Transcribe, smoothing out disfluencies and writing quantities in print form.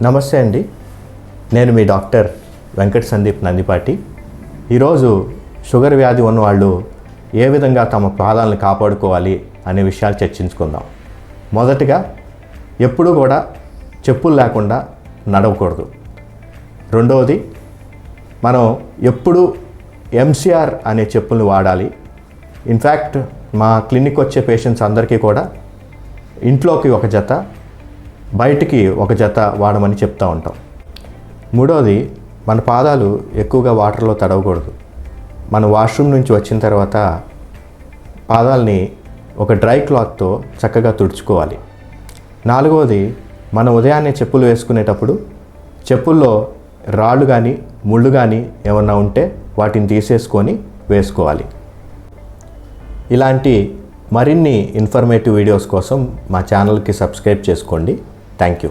నమస్తే అండి, నేను మీ డాక్టర్ వెంకట సందీప్ నందిపాటి. ఈరోజు షుగర్ వ్యాధి ఉన్నవాళ్ళు ఏ విధంగా తమ పాదాలను కాపాడుకోవాలి అనే విషయాలు చర్చించుకుందాం. మొదటిగా ఎప్పుడూ కూడా చెప్పులు లేకుండా నడవకూడదు. రెండవది, మనం ఎప్పుడు ఎంసీఆర్ అనే చెప్పుల్ని వాడాలి. ఇన్ఫ్యాక్ట్ మా క్లినిక్ వచ్చే పేషెంట్స్ అందరికీ కూడా ఇంట్లోకి ఒక జత, బయటికి ఒక జత వాడమని చెప్తూ ఉంటాం. మూడవది, మన పాదాలు ఎక్కువగా వాటర్లో తడవకూడదు. మన వాష్రూమ్ నుంచి వచ్చిన తర్వాత పాదాలని ఒక డ్రై క్లాత్తో చక్కగా తుడుచుకోవాలి. నాలుగవది, మనం ఉదయాన్నే చెప్పులు వేసుకునేటప్పుడు చెప్పుల్లో రాళ్ళు కానీ ముళ్ళు కానీ ఏమన్నా ఉంటే వాటిని తీసేసుకొని వేసుకోవాలి. ఇలాంటి మరిన్ని ఇన్ఫర్మేటివ్ వీడియోస్ కోసం మా ఛానల్కి సబ్స్క్రైబ్ చేసుకోండి. Thank you.